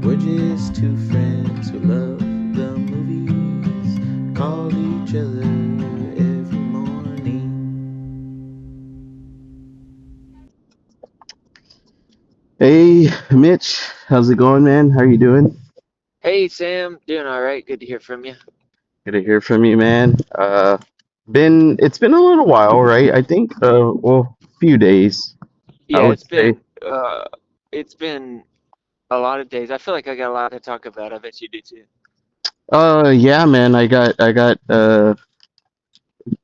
We're just two friends who love the movies, call each other every morning. Hey, Mitch, how's it going, man? How are you doing? Hey Sam, doing all right. Good to hear from you. Good to hear from you, man. It's been a little while, right? I think, few days, I Yeah, would say. uh it's been a lot of days. I feel like I got a lot to talk about. I bet you do too. Yeah, man, I got a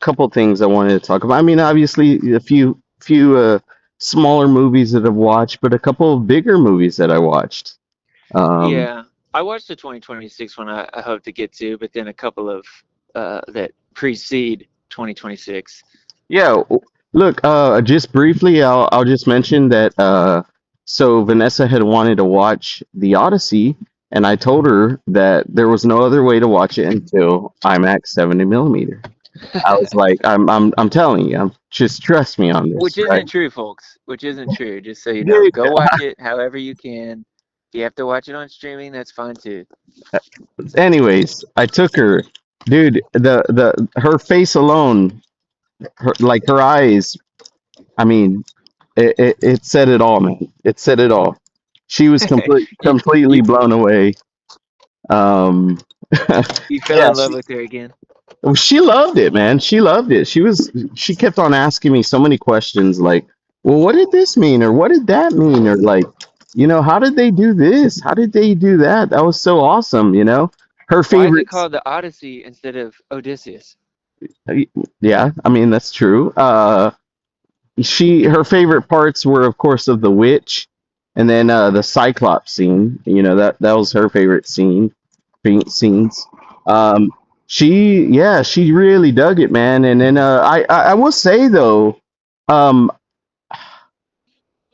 couple things I wanted to talk about. I mean, obviously, a few smaller movies that I've watched, but a couple of bigger movies that I watched. Um, Yeah, I watched the 2026 one I hope to get to, but then a couple of that precede 2026. Yeah, look, just briefly, I'll just mention that so Vanessa had wanted to watch the Odyssey, and I told her that there was no other way to watch it until IMAX 70 millimeter. I was like, I'm telling you, just trust me on this, Which right? isn't true, folks. Which isn't true. Just so you know. Dude, Go watch it however you can. If you have to watch it on streaming, that's fine too. anyways, I took her, dude. The her face alone, like her eyes. I mean, it said it all, man. It said it all. She was You completely you blown away. Um, you fell yeah, in love with her again. she loved it, man. She loved it. She kept on asking me so many questions, like, "Well, what did this mean?" or "What did that mean?" or like, "How did they do this? How did they do that? That was so awesome." Her Why is it favorites. called the Odyssey instead of Odysseus? Yeah, I mean that's true. Her favorite parts were, of course, of the witch, and then the Cyclops scene. That was her favorite scenes. Um, she really dug it, man. And then I will say though, um,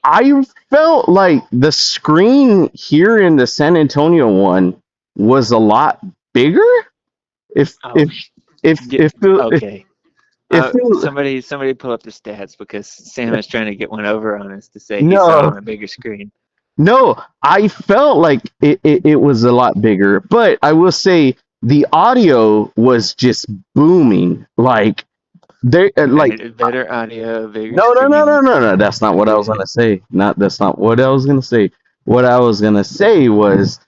I felt like the screen here in the San Antonio one was a lot bigger. If Oh, if if get, if if, okay. if it, Somebody pull up the stats because Sam is trying to get one over on us to say he saw it no. on a bigger screen. No, I felt like it was a lot bigger, but I will say the audio was just booming. Like there, like Better audio, bigger no, no, no, no, screen. no, no. That's not what I was gonna say. That's not what I was gonna say. What I was gonna say was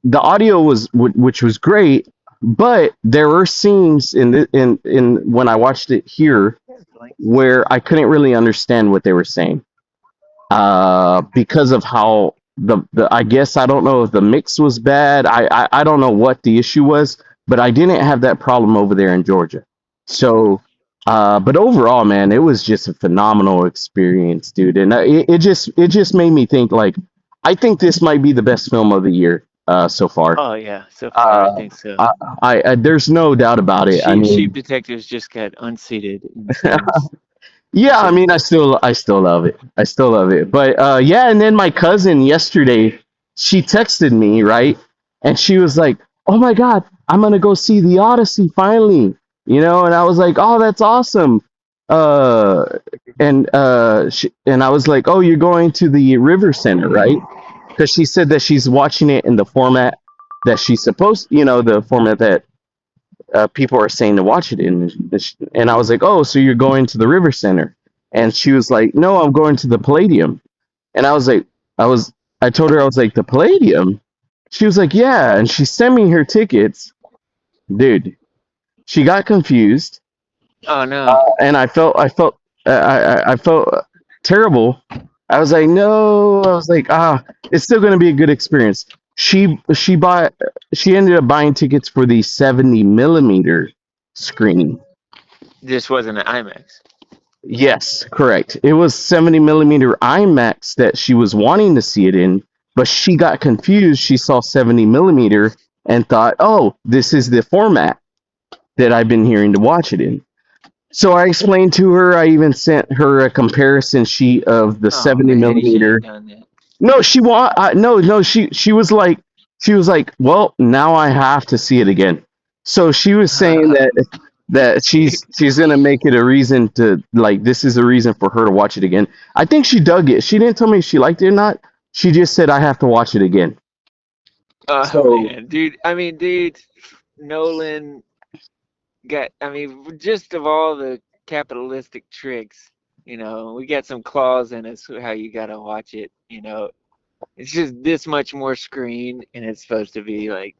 the audio was which was great, but there were scenes in when I watched it here where I couldn't really understand what they were saying because of how the I guess I don't know if the mix was bad. I don't know what the issue was, but I didn't have that problem over there in Georgia. So, but overall, man, it was just a phenomenal experience, dude. And it just made me think like I think this might be the best film of the year so far. Oh yeah, so far I Uh, think so. I there's no doubt about it. I Sheep mean, Detectives just got unseated in cinemas. yeah, I So mean, I still love it. I still love it. But yeah, and then my cousin yesterday, she texted me, right? And she was like, "Oh my God, I'm gonna go see the Odyssey finally." And I was like, "Oh, that's awesome." Uh, and I was like, "Oh, you're going to the River Center, right?" Because she said that she's watching it in the format that she's supposed, the format that people are saying to watch it in. And I was like, "Oh, so you're going to the River Center?" And she was like, "No, I'm going to the Palladium." And I was like, I told her, I was like, "The Palladium?" She was like, "Yeah." And she sent me her tickets. Dude, she got confused. oh no. And I felt terrible. I was like, no. I was like, it's still going to be a good experience. She bought, she ended up buying tickets for the 70 millimeter screening. This wasn't an IMAX. Yes, correct. It was 70 millimeter IMAX that she was wanting to see it in, but she got confused. She saw 70 millimeter and thought, oh, this is the format that I've been hearing to watch it in. So I explained to her. I even sent her a comparison sheet of the Oh 70 man, you should have millimeter. done that. No, no. She was like, well, now I have to see it again. So she was saying that she's gonna make it a reason to like this is a reason for her to watch it again. I think she dug it. She didn't tell me if she liked it or not. She just said I have to watch it again. Oh So man, dude. I mean, dude, Nolan got. I mean, just of all the capitalistic tricks, we got some clause in us how you gotta watch it. It's just this much more screen, and it's supposed to be like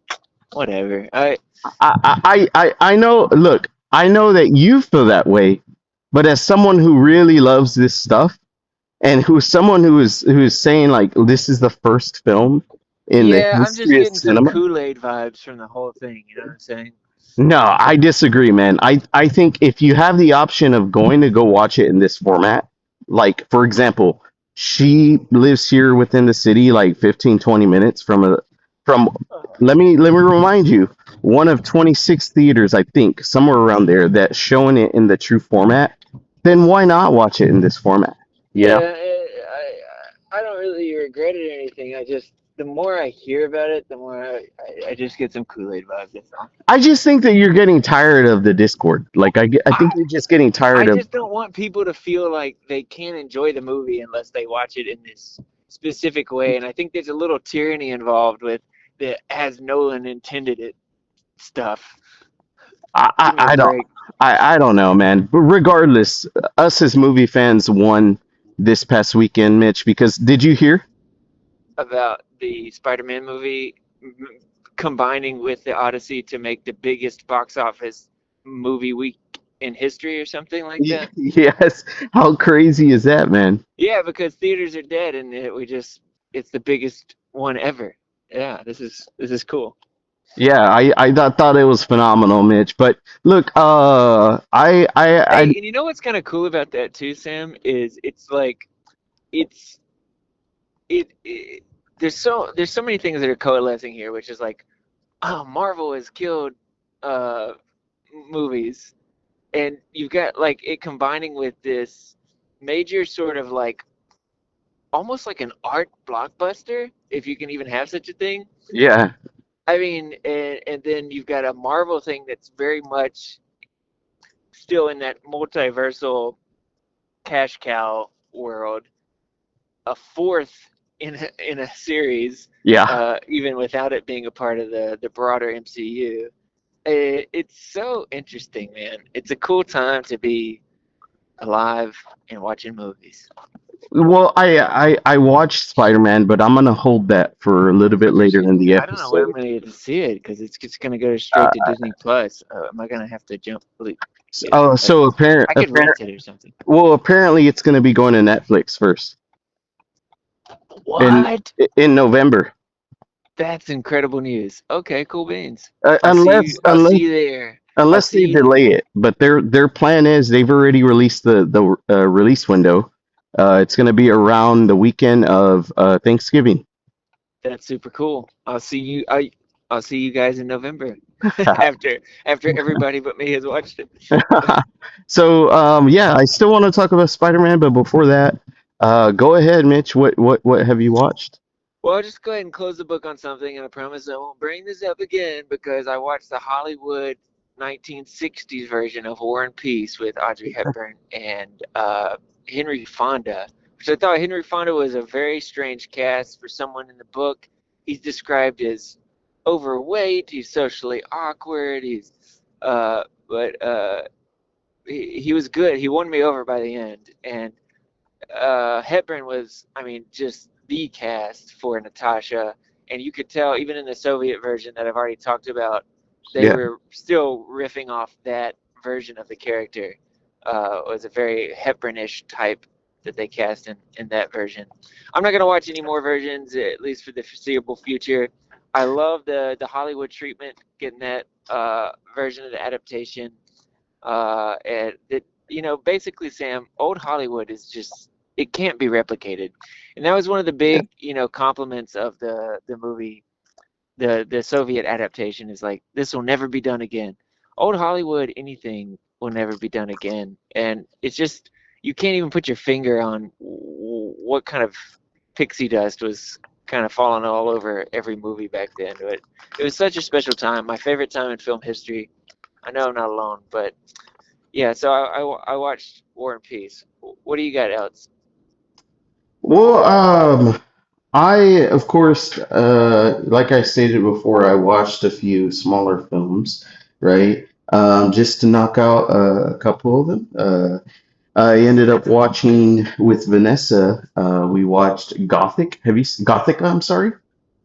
whatever. I know. Look, I know that you feel that way, but as someone who really loves this stuff, and who's someone who is saying like this is the first film in the Yeah, I'm just history of getting some cinema. Kool-Aid vibes from the whole thing. You know what I'm saying? No, I disagree, man. I think if you have the option of going to go watch it in this format, like for example, she lives here within the city, like 15, 20 minutes from let me remind you, one of 26 theaters, I think, somewhere around there that's showing it in the true format, then why not watch it in this format? You know? Yeah, I don't really regret it or anything. I just the more I hear about it, the more I just get some Kool-Aid vibes. That's all. I just think that you're getting tired of the Discord. Like I I think you're just getting tired I of just don't want people to feel like they can't enjoy the movie unless they watch it in this specific way. And I think there's a little tyranny involved with the as Nolan intended it stuff. Give me a I don't break I don't know, man. But regardless, us as movie fans won this past weekend, Mitch. Because did you hear? about the Spider-Man movie combining with the Odyssey to make the biggest box office movie week in history or something like that. Yes. How crazy is that, man? Yeah, because theaters are dead and it's the biggest one ever. Yeah, this is cool. Yeah, I thought it was phenomenal, Mitch. But look, Hey, and you know what's kind of cool about that too, Sam, is it's like it's it there's so many things that are coalescing here, which is like, oh, Marvel has killed uh movies, and you've got like it combining with this major sort of like almost like an art blockbuster, if you can even have such a thing. yeah, I mean, and then you've got a Marvel thing that's very much still in that multiversal cash cow world, a fourth in a series, yeah. even without it being a part of the broader MCU. It's so interesting, man. It's a cool time to be alive and watching movies. Well, I watched Spider-Man, but I'm gonna hold that for a little bit later in the I don't know when I'm episode. gonna get to see it because it's just gonna go straight to Uh, Disney Plus. Am I gonna have to jump? oh, Like, so I could rent it or something. well, apparently it's gonna be going to Netflix first in What? in November. That's incredible news. Okay, cool beans. Uh, I'll see unless you. I'll unless see you there. I'll unless they see you. delay it. But their plan is they've already released the release window. It's going to be around the weekend of Thanksgiving. That's super cool. I'll see you guys in November after everybody but me has watched it. So yeah, I still want to talk about Spider-Man, but before that, go ahead, Mitch. What have you watched? Well, I'll just go ahead and close the book on something, and I promise I won't bring this up again because I watched the Hollywood 1960s version of War and Peace with Audrey Hepburn and Henry Fonda, which I thought Henry Fonda was a very strange cast for someone in the book. He's described as overweight, he's socially awkward, but he was good. He won me over by the end, and Hepburn was, I mean, just the cast for Natasha, and you could tell even in the Soviet version that I've already talked about, they Yeah, were still riffing off that version of the character. It was a very Hepburnish type that they cast in that version. I'm not gonna watch any more versions, at least for the foreseeable future. I love the Hollywood treatment, getting that version of the adaptation. And that basically, Sam, old Hollywood is just it can't be replicated, and that was one of the yeah, big compliments of the movie, the Soviet adaptation is like this will never be done again. Old Hollywood, anything will never be done again, and it's just you can't even put your finger on what kind of pixie dust was kind of falling all over every movie back then. But it was such a special time, my favorite time in film history. I know I'm not alone, but yeah, so I watched War and Peace. What do you got else? well, Of course, like I stated before, I watched a few smaller films, right? Just to knock out a couple of them. I ended up watching with Vanessa. We watched Gothica? I'm sorry.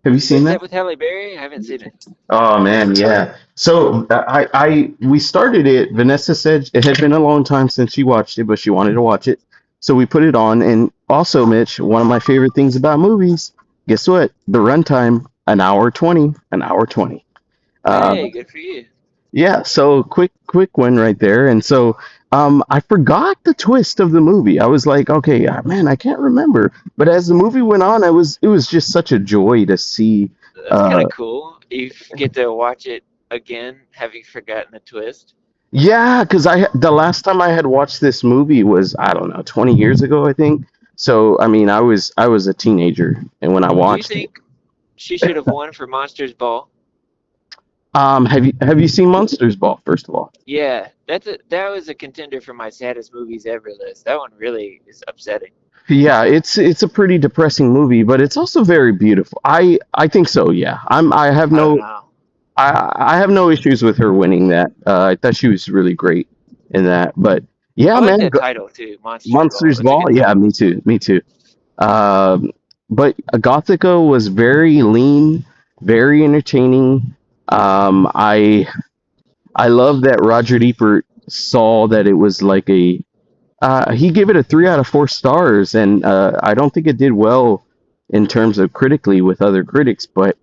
Have you seen Is that? that with Halle Berry? I haven't seen it. Oh man, yeah. So we started it. Vanessa said it had been a long time since she watched it, but she wanted to watch it. So we put it on. And also, Mitch, one of my favorite things about movies, guess what? The runtime, an hour 20, an hour 20. Uh, Hey, good for you. yeah, so quick one right there. And so I forgot the twist of the movie. I was like, okay, man, I can't remember. But as the movie went on, it was just such a joy to see. That's kind Uh, of cool. You get to watch it again, having forgotten the twist. yeah, because the last time I had watched this movie was, I don't know, 20 years ago, I think. So I mean, I was a teenager, and when I Do you watched it, think she should have won for Monsters Ball? have you seen Monsters Ball, first of all? Yeah, that was a contender for my saddest movies ever list. That one really is upsetting. Yeah, it's a pretty depressing movie, but it's also very beautiful. I think so. Yeah, I don't know. I have no issues with her winning that. I thought she was really great in that. But I yeah, like man, that title too, Monsters Ball. Monsters That's a Ball. good Yeah, title. me too. Me too. Um, but Gothica was very lean, very entertaining. I love that Roger Ebert saw that it was like a he gave it a 3 out of 4 stars, and I don't think it did well in terms of critically with other critics, but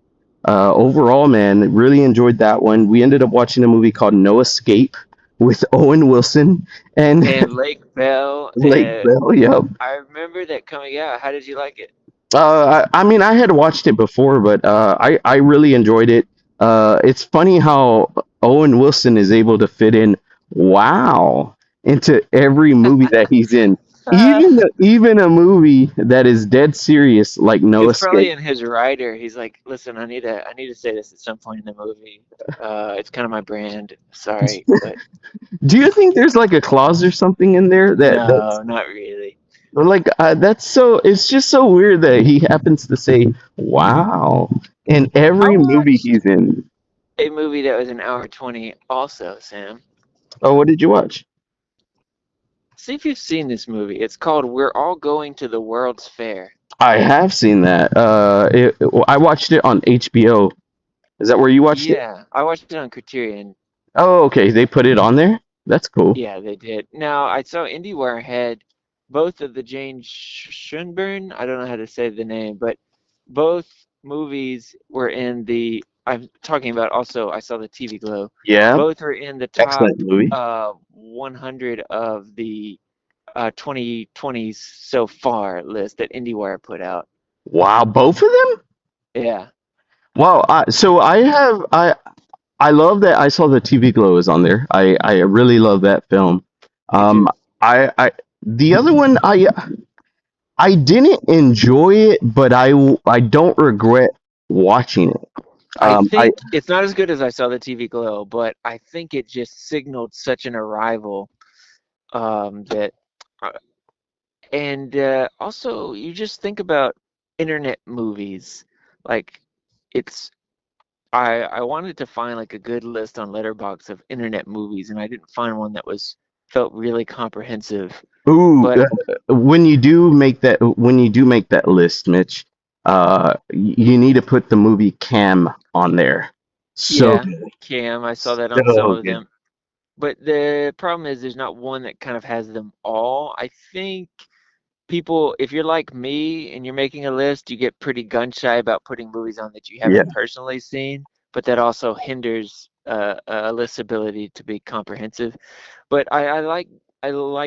overall, man, really enjoyed that one. We ended up watching a movie called No Escape with Owen Wilson and And Lake Bell, Lake Bell. Yep. I remember that coming out. How did you like it? I mean, I had watched it before, but I really enjoyed it. It's funny how Owen Wilson is able to fit in wow into every movie that he's in, Uh, even a movie that is dead serious like No it's probably Escape. in his writer. He's like, listen, I need to say this at some point in the movie. It's kind of my brand. Sorry, but Do you think there's like a clause or something in there that's no, not really. like that's so? It's just so weird that he happens to say wow in I every movie watched he's in. a movie that was an hour 20 also, Sam. Oh, what did you watch? See if you've seen this movie. It's called We're All Going to the World's Fair. I have seen that. I watched it on HBO. Is that where you watched it? Yeah, I watched it on Criterion. Oh, okay. They put it on there. That's cool. Yeah, they did. Now, I saw IndieWire had both of the Jane Schönborn, I don't know how to say the name, but both movies were in the, I'm talking about also, I saw the TV Glow. Yeah, Both were in the top excellent movie. 100 of the 2020s so far list that IndieWire put out. Wow, both of them. Yeah, Wow. So I love that I saw the TV Glow is on there. I really love that film. me too. Um, I the other one I didn't enjoy it, but I don't regret watching it. I I think it's not as good as I saw the TV Glow, but I think it just signaled such an arrival that, uh, and also you just think about internet movies, like it's. I wanted to find like a good list on Letterboxd of internet movies, and I didn't find one that was felt really comprehensive. ooh, But when you do make that list, Mitch, you need to put the movie Cam on there. So yeah, good, Cam, I saw that on some so of good. them. But the problem is there's not one that kind of has them all. I think people, if you're like me and you're making a list, you get pretty gun shy about putting movies on that you Yeah, haven't personally seen, but that also hinders a list's ability to be comprehensive. But I like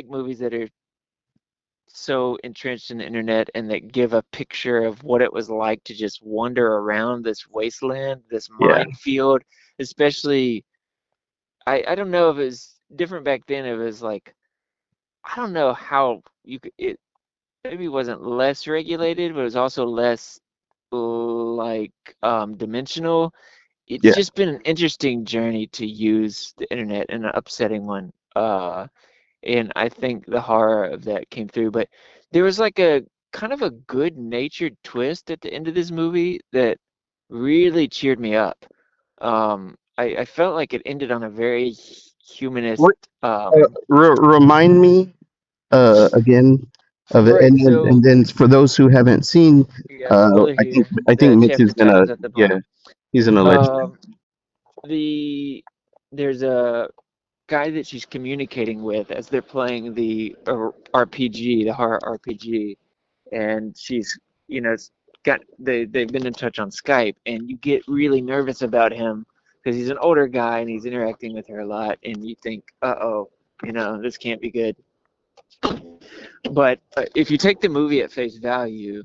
movies that are so entrenched in the internet and that give a picture of what it was like to just wander around this wasteland, this yeah, minefield, especially I don't know if it was different back then. It was like I don't know how you could it maybe wasn't less regulated, but it was also less like dimensional. It's yeah, just been an interesting journey to use the internet and an upsetting one. And I think the horror of that came through. But there was like kind of a good-natured twist at the end of this movie that really cheered me up. I felt like it ended on a very humanist. What remind me again of it, Right. and So then for those who haven't seen, yeah, spoiler I think here. The Mitch is chapter gonna, title's at the yeah, bottom. he's gonna let you. Um, the there's a guy that she's communicating with as they're playing the RPG, the horror RPG, and she's, you know, got they've been in touch on Skype, and you get really nervous about him because he's an older guy and he's interacting with her a lot, and you think, uh-oh, this can't be good. But if you take the movie at face value,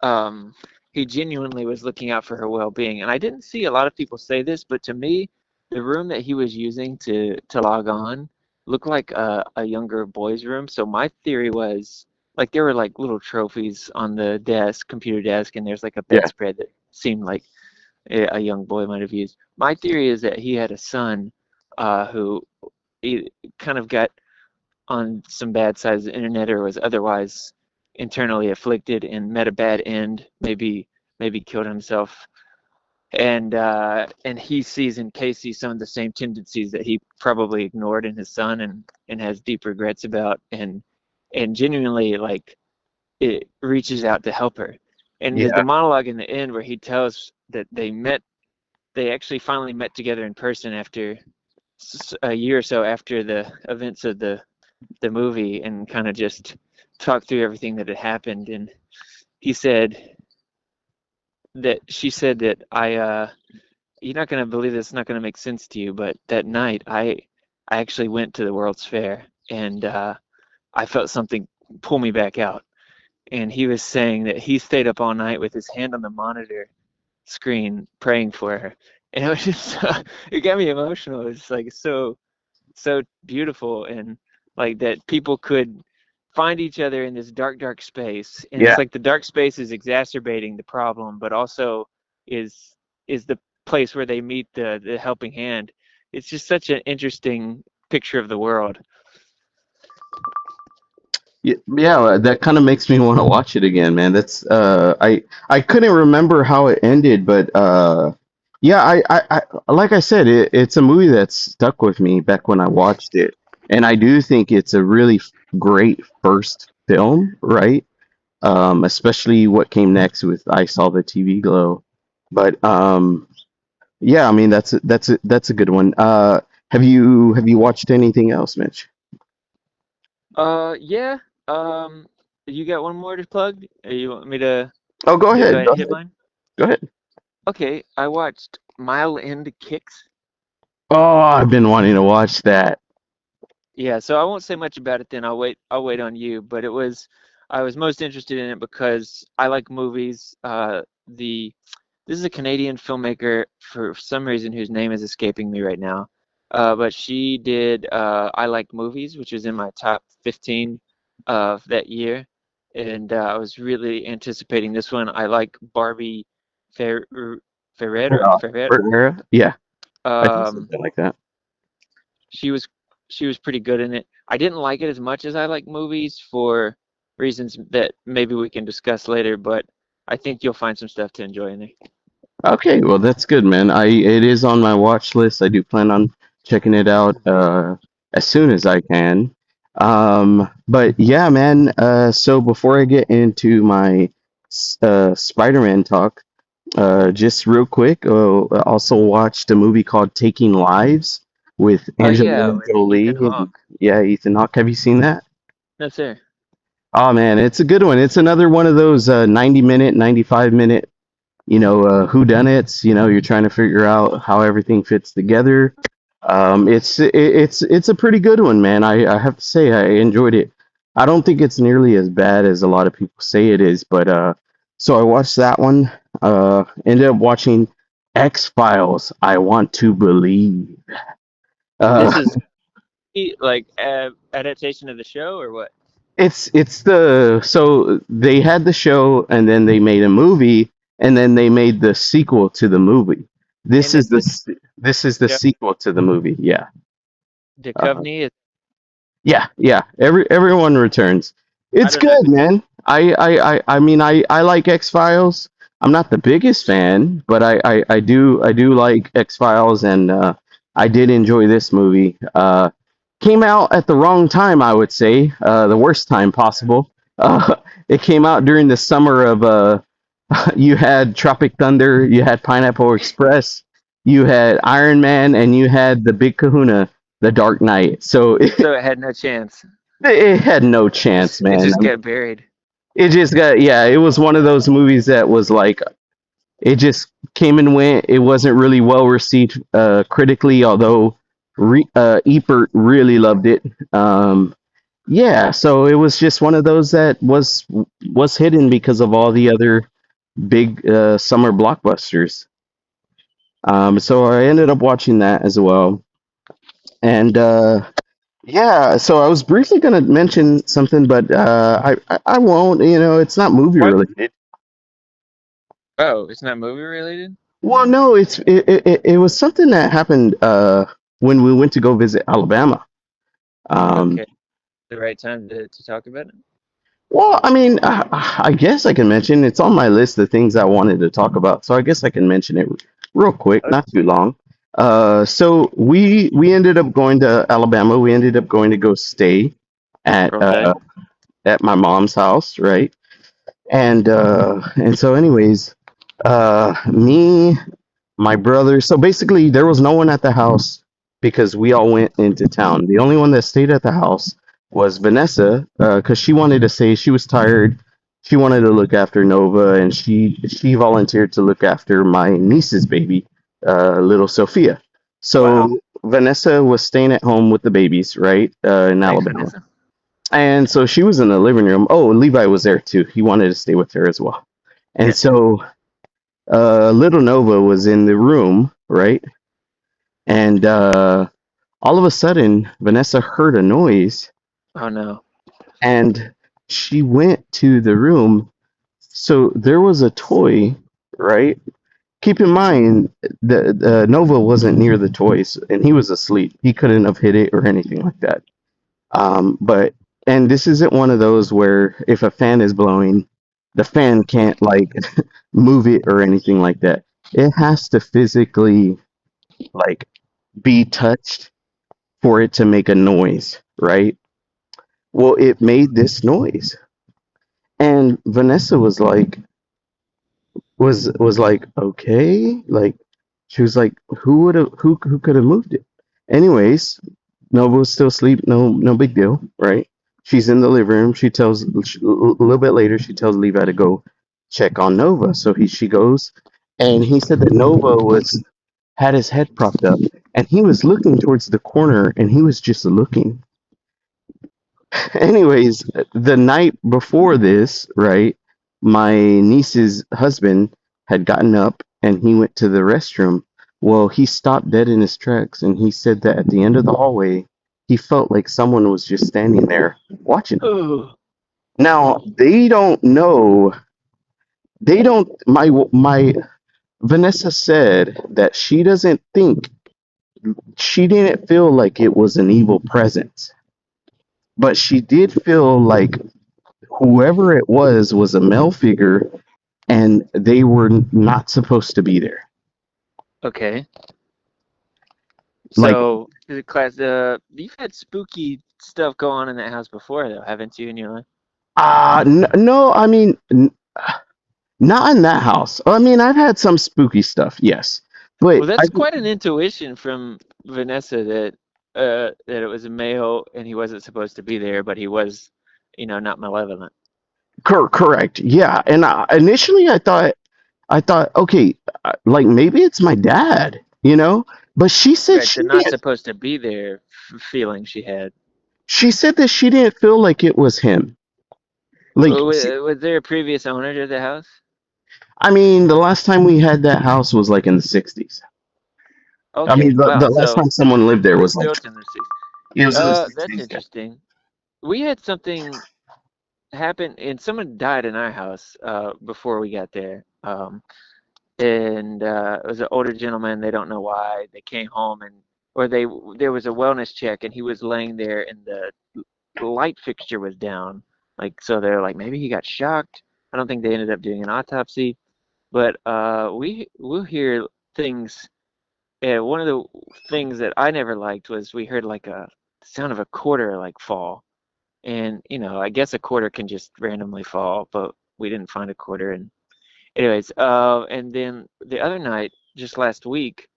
um, he genuinely was looking out for her well-being. And I didn't see a lot of people say this, but to me, the room that he was using to log on looked like a younger boy's room. So my theory was like there were like little trophies on the desk, computer desk, and there's like a Yeah, bedspread that seemed like a young boy might have used. My theory is that he had a son who he kind of got on some bad sides of the internet or was otherwise internally afflicted and met a bad end, maybe killed himself. And he sees in Casey some of the same tendencies that he probably ignored in his son and has deep regrets about and genuinely like it reaches out to help her. And there's the yeah, monologue in the end where he tells that they actually finally met together in person after a year or so after the events of the movie and kind of just talked through everything that had happened. And he said that she said that you're not going to believe this, it's not going to make sense to you, but that night I actually went to the World's Fair and I felt something pull me back out. And he was saying that he stayed up all night with his hand on the monitor screen praying for her. And it was just, it got me emotional. It was like so beautiful and like that people could find each other in this dark space, and yeah. it's like the dark space is exacerbating the problem but also is the place where they meet the helping hand. It's just such an interesting picture of the world. Yeah, that kind of makes me want to watch it again, man. That's I couldn't remember how it ended, but yeah, like I said, it's a movie that stuck with me back when I watched it, and I do think it's a really great first film, right? Especially what came next with I Saw the TV Glow. But yeah, I mean that's a good one. Have you watched anything else, Mitch? Yeah. um you got one more to plug, or you want me Oh, go to go ahead, ahead go and hit ahead, mine? go ahead. Okay, I watched Mile End Kicks. Oh, I've been wanting to watch that. Yeah, so I won't say much about it then. I'll wait on you, but I was most interested in it because I like movies. The This is a Canadian filmmaker for some reason whose name is escaping me right now. But she did I Like Movies, which is in my top 15 of that year. And I was really anticipating this one. I like Barbie Fer Ferreira. Uh, Ferreira. Yeah, I think Um, something like that. she was she was pretty good in it. I didn't like it as much as I like movies for reasons that maybe we can discuss later, but I think you'll find some stuff to enjoy in there. Okay, well that's good, man. It is on my watch list. I do plan on checking it out as soon as I can. But yeah, man. So before I get into my Spider-Man talk, just real quick, I also watched a movie called Taking Lives with Oh yeah, Angelina with Ethan Jolie and Hawke. yeah, Ethan Hawke. Have you seen that? No sir. Oh man, it's a good one. It's another one of those 90-minute, 95-minute, whodunits. You're trying to figure out how everything fits together. It's a pretty good one, man. I have to say I enjoyed it. I don't think it's nearly as bad as a lot of people say it is, but so I watched that one. Ended up watching X-Files. I Want to Believe. This Uh, is like adaptation of the show or what? it's the so they had the show and then they made a movie and then they made the sequel to the movie. This And is it's the the s- this is the sequel to the movie. Yeah. Uh, Duchovny. yeah, yeah. Everyone returns. I It's don't know good, who. man. I mean, I like X Files. I'm not the biggest fan, but I do like X Files, and I did enjoy this movie. Came out at the wrong time, I would say, the worst time possible. It came out during the summer of you had Tropic Thunder, you had Pineapple Express, you had Iron Man, and you had the Big Kahuna, The Dark Knight. So So it had no chance. it had no chance, It man. just got buried. It just got, yeah, it was one of those movies that was like, it just came and went. It wasn't really well received critically, although Ebert really loved it. Yeah, so it was just one of those that was hidden because of all the other big summer blockbusters. So I ended up watching that as well. And yeah, so I was briefly going to mention something, but I won't. You know, it's not movie What? related. Oh, it's not movie related? Well, no, it was something that happened when we went to go visit Alabama. Um, Okay. The right time to talk about it? well, I mean, I guess I can mention it's on my list of things I wanted to talk about, so I guess I can mention it real quick, not too long. So we ended up going to Alabama. We ended up going to go stay at Okay. at my mom's house, right? And so anyways, me, my brother. So basically, there was no one at the house because we all went into town. The only one that stayed at the house was Vanessa, because she wanted to stay. She was tired. She wanted to look after Nova, and she volunteered to look after my niece's baby, little Sophia. Wow. So Vanessa was staying at home with the babies, right, in Thanks, Alabama. Vanessa. And so she was in the living room. Oh, Levi was there too. He wanted to stay with her as well. And Yeah. so little Nova was in the room, right? And all of a sudden, Vanessa heard a noise Oh no. and she went to the room. So there was a toy, right? Keep in mind that Nova wasn't near the toys and he was asleep. He couldn't have hit it or anything like that. But and this isn't one of those where if a fan is blowing, the fan can't like move it or anything like that. It has to physically like be touched for it to make a noise, right? Well, it made this noise, and Vanessa was like, okay, like she was like, who could have moved it? Anyways, Nova was still asleep. No big deal, right? She's in the living room. A little bit later. She tells Levi to go check on Nova. So she goes, and he said that Nova was had his head propped up, and he was looking towards the corner, and he was just looking. Anyways, the night before this, right, my niece's husband had gotten up and he went to the restroom. Well, he stopped dead in his tracks and he said that at the end of the hallway, he felt like someone was just standing there watching him. Ooh. Now, they don't know, they don't, my, Vanessa said that she didn't feel like it was an evil presence, but she did feel like whoever it was a male figure and they were not supposed to be there. Okay. Like, So the class you've had spooky stuff go on in that house before though, haven't you, in your life? no, I mean, not in that house. I mean, I've had some spooky stuff, yes, but Well, that's quite an intuition from Vanessa that it was a male and he wasn't supposed to be there, but he was, not malevolent. correct, yeah. And initially, I thought, okay, like maybe it's my dad, you know. But she said Right, the not supposed to be there feeling she had. she said that she didn't feel like it was him. Like, Was there a previous owner to the house? I mean, the last time we had that house was like in the '60s. I Okay, mean, wow. the last So time someone lived it there was was like built in the 60s. it was in the That's '60s. interesting. We had something happen, and someone died in our house before we got there. And it was an older gentleman. They don't know why. They came home or there was a wellness check, and he was laying there, and the light fixture was down. Like, so they're like, maybe he got shocked. I don't think they ended up doing an autopsy, but we'll hear things. One of the things that I never liked was we heard like a sound of a quarter like fall, and I guess a quarter can just randomly fall, but we didn't find a quarter. And anyways, and then the other night, just last week,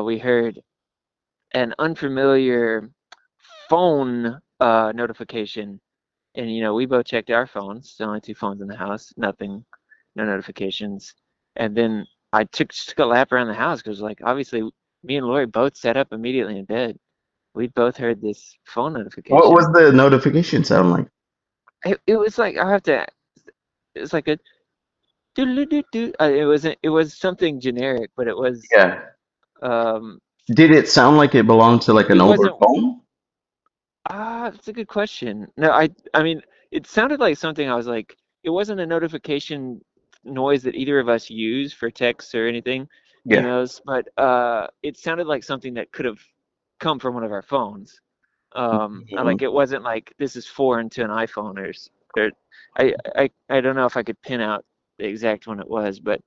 we heard an unfamiliar phone notification. And we both checked our phones. The only two phones in the house, nothing, no notifications. And then I took a lap around the house because, like, obviously, me and Lori both sat up immediately in bed. We both heard this phone What was notification. the notification sound like? It was like I have to. It was like a doo. It was something generic, but it was Yeah. um. Did it sound like it belonged to like an It older wasn't. phone? That's a good question. No, I mean, it sounded like something I was like, it wasn't a notification noise that either of us use for texts or anything, Yeah. emails, but it sounded like something that could have come from one of our phones. Mhm. Like it wasn't like this is foreign to an iPhone or I don't know if I could pin out the exact one it was, but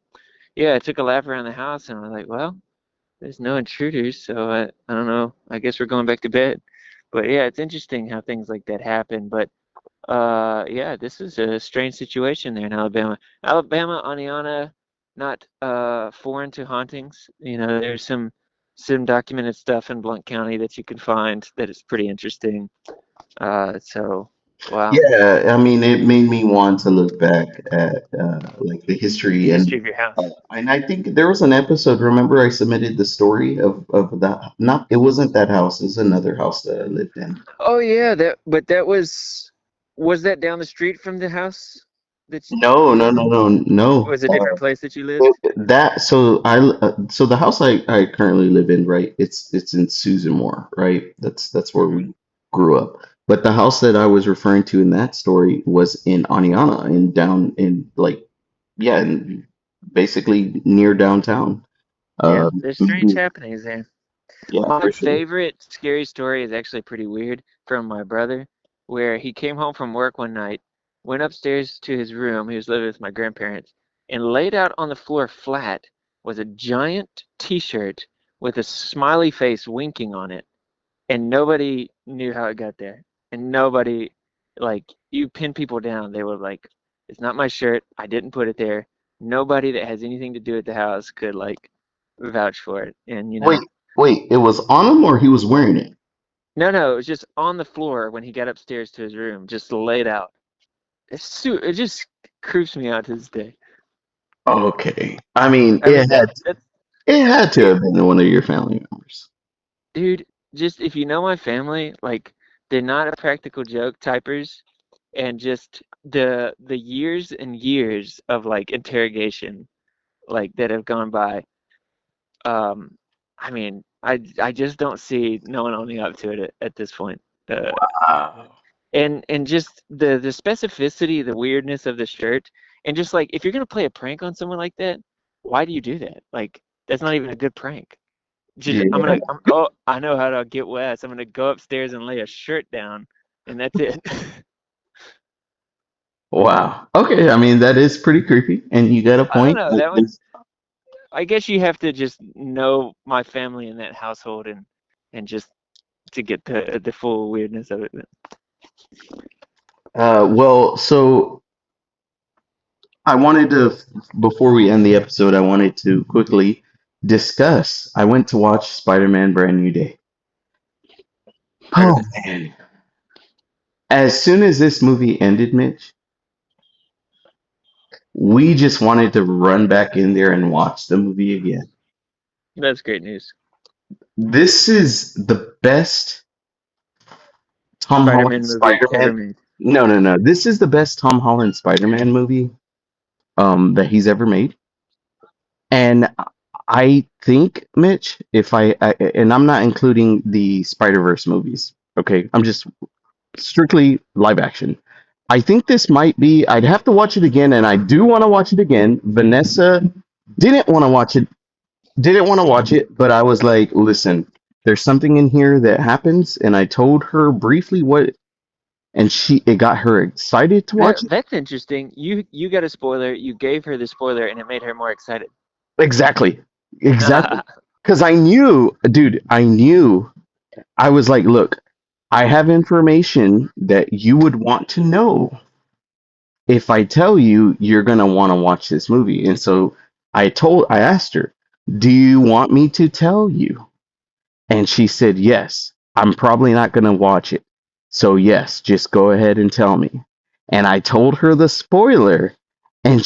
yeah, I took a lap around the house and I was like, well, there's no intruders, so I don't know. I guess we're going back to bed. But yeah, it's interesting how things like that happen. But yeah, this is a strange situation there in Alabama. Alabama, Aniana, not foreign to hauntings. There's some documented stuff in Blount County that you can find that is pretty interesting. So wow, Yeah, I mean, it made me want to look back at like the the history history of your house. and I think there was an episode. Remember, I submitted the story of that. Not, it wasn't that house. It was another house that I lived in. Oh yeah, that was that down the street from the house that No, no, no, no, no. was a different place that you lived? That so the house I currently live in, right? It's in Susan Moore, right? That's where Hmm. we grew up. But the house that I was referring to in that story was in Aniana, in down in like yeah, in basically near downtown. Yeah, there's strange Mhm. happenings there. Yeah, My for sure. favorite scary story is actually pretty weird from my brother, where he came home from work one night, went upstairs to his room, he was living with my grandparents, and laid out on the floor flat was a giant t-shirt with a smiley face winking on it, and nobody knew how it got there. And nobody, like, you pin people down, they were like, it's not my shirt, I didn't put it there. Nobody that has anything to do with the house could, like, vouch for it. And Wait, wait, it was on him or he was wearing it? no, no, it was just on the floor when he got upstairs to his room, just laid out. It just creeps me out to this day. Okay. I mean, I mean that's it had to it, have been one of your family members. dude. Just if you know my family, like they're not a practical joke typers, and just the years and years of like interrogation like that have gone by. Um, I mean, I just don't see no one owning up to it at this point. Uh, Wow. and just the specificity, the weirdness of the shirt, and just like if you're gonna play a prank on someone like that, why do you do that? Like that's not even a good prank. Just Yeah. oh, I know how to get Wes. I'm gonna go upstairs and lay a shirt down, and that's it. Wow. Okay. I mean, that is pretty creepy, and you got a I don't point. know. That one. I guess you have to just know my family in that household and just to get the full weirdness of it. Well, so I wanted to, before we end the episode, I wanted to quickly discuss. I went to watch Spider-Man Brand New Day. Heard of Oh it? man. As soon as this movie ended, Mitch, we just wanted to run back in there and watch the movie again. That's great news. This is the best Tom Holland Spider-Man movie ever Spider-Man. made. No, no, no. This is the best Tom Holland Spider-Man movie that he's ever made. And I think, Mitch, if and I'm not including the Spider-Verse movies, okay? I'm just strictly live action. I think this might be, I'd have to watch it again, and I do want to watch it again. Vanessa didn't want to watch it, didn't want to watch it, but I was like, listen, there's something in here that happens, and I told her briefly what. and it got her excited to watch it. That's interesting. You got a spoiler. You gave her the spoiler, and it made her more excited. Exactly, exactly. Because I knew, dude, I was like, look, I have information that you would want to know. If I tell you, you're gonna want to watch this movie. And so I asked her, do you want me to tell you? And she said, yes. I'm probably not gonna watch it. So yes, just go ahead and tell me. And I told her the spoiler, and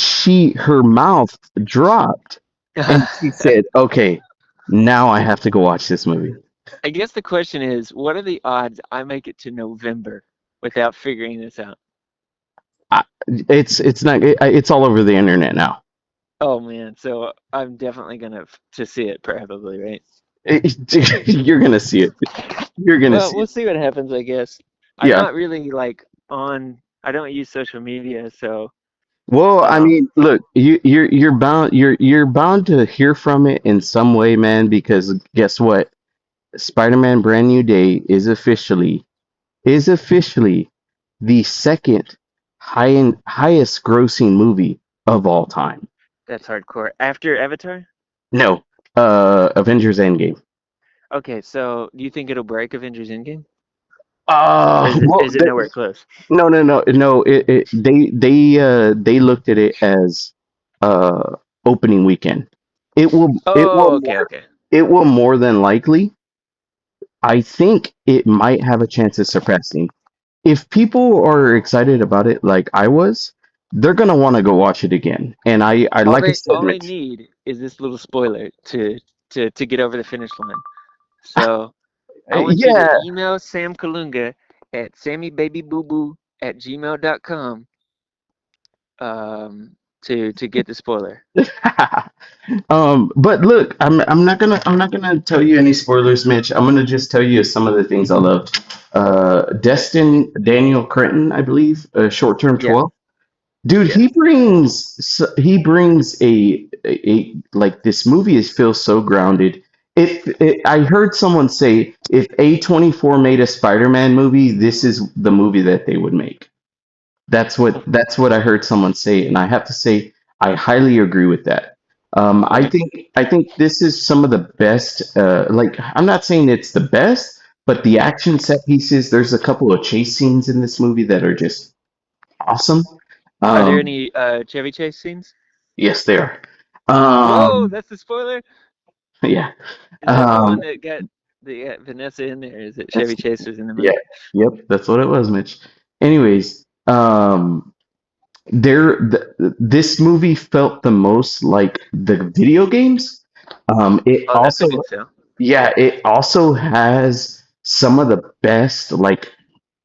her mouth dropped, and she said, okay, now I have to go watch this movie. I guess the question is, what are the odds I make it to November without figuring this out? It's not it's all over the internet now. Oh man, so I'm definitely gonna to see it probably, right? You're gonna see it. You're gonna Well, see we'll it. see what happens, I guess. I'm Yeah. not really like on. I don't use social media, so Well, I um, mean, look, you're bound to hear from it in some way, man. Because guess what? Spider-Man: Brand New Day is officially the second highest grossing movie of all time. that's hardcore. After Avatar? No, Avengers Endgame. Okay, so do you think it'll break Avengers Endgame, or Well, is it nowhere close? no, no, no, no. They looked at it as opening weekend. It will it will Oh, okay, more okay. it will more than likely. I think it might have a chance of surpassing. If people are excited about it like I was, they're gonna want to go watch it again. And I All like I they said, all they Mitch. need is this little spoiler to get over the finish line. So I want you Yeah, to email Sam Kalunga at sammybabyboo at gmail.com to get the spoiler. But look, I'm not gonna tell you any spoilers, Mitch. I'm gonna just tell you some of the things I loved. Destin Daniel Cretton, I believe, short term Yeah, 12. Dude, yeah, he brings a like this movie feels so grounded. I heard someone say if A24 made a Spider-Man movie, this is the movie that they would make. That's what I heard someone say, and I have to say I highly agree with that. I okay. think this is some of the best. Like I'm not saying it's the best, but the action set pieces. There's a couple of chase scenes in this movie that are just awesome. Are there Um, any Chevy Chase scenes? yes, they are. Whoa, Um, that's the spoiler. yeah. Is that the one Um, that got Vanessa in there? Is it Chevy Chase was in the yeah. movie? Yep. That's what it was, Mitch. Anyways, this movie felt the most like the video games. It Oh, that's a also, good film. yeah, it also has some of the best, like,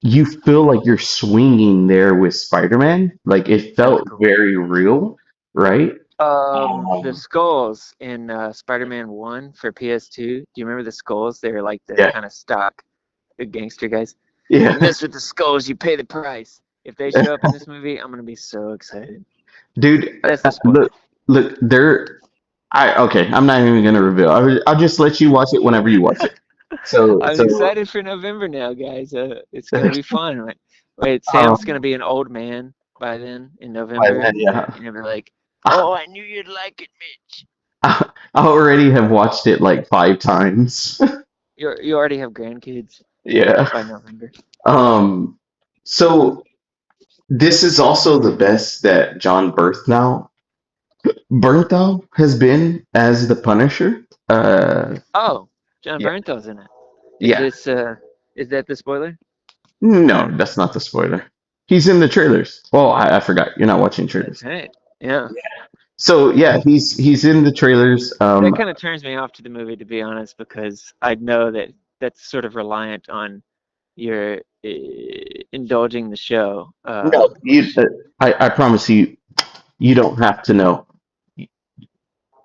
you feel like you're swinging there with Spider-Man. Like, it That's felt cool. very real, right? The Um, skulls in Spider-Man 1 for PS2. Do you remember the skulls? They were like the yeah, kind of stock the gangster guys. You yeah. mess with the skulls, you pay the price. If they show up in this movie, I'm gonna be so excited. Dude, That's the spoiler. look, okay, I'm not even gonna reveal. I'll just let you watch it whenever you watch it. So, I'm so, excited for November now, guys. It's gonna be fun. Wait, Sam's gonna um, be an old man by then in by November, then, yeah. and he'll be like, "Oh, I knew you'd like it, Mitch." I already have watched it like 5 times. You already have grandkids Yeah. by November. Um, so this is also the best that John Bernthal has been as the Punisher. Oh, John Yeah, Bernthal's in it. Is yeah. this is that the spoiler? No, that's not the spoiler. He's in the trailers. Oh, I forgot. You're not watching That's trailers. right. Yeah. So yeah, he's in the trailers. That kind of turns me off to the movie, to be honest, because I know that that's sort of reliant on your indulging the show, No, which I promise you, you don't have to know.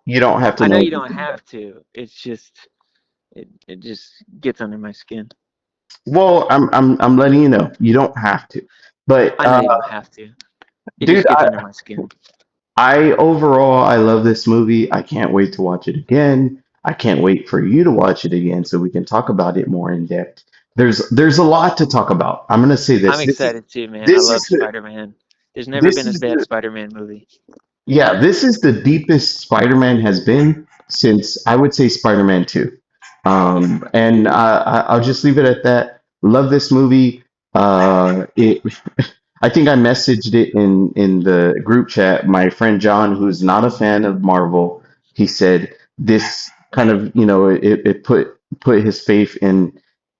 You don't have to I know know you don't anything about have to. It's just it just gets under my skin. it. Well, I'm letting you know. You don't have to. But I know you don't have to. It dude, just gets under my skin. I love this movie. I can't wait to watch it again. I can't wait for you to watch it again so we can talk about it more in depth. there's a lot to talk about. I'm gonna say I'm this. excited too, man. I This is love the Spider-Man. There's never this been a is bad the Spider-Man movie. yeah, this is the deepest Spider-Man has been since I would say Spider-Man 2. And I'll just leave it at that. Love this movie. It I think I messaged it in the group chat. My friend John, who's not a fan of Marvel, he said this kind of, it put his faith in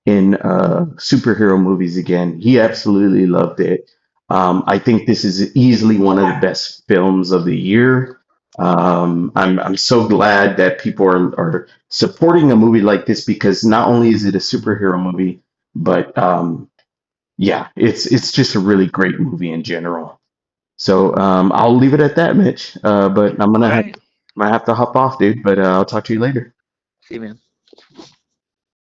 superhero movies again. He absolutely loved it. I think this is easily one of the best films of the year. I'm so glad that people are supporting a movie like this because not only is it a superhero movie, but yeah, it's just a really great movie in general. So I'll leave it at that, Mitch. But All right. might have to hop off, dude. But I'll talk to you later. See you, man.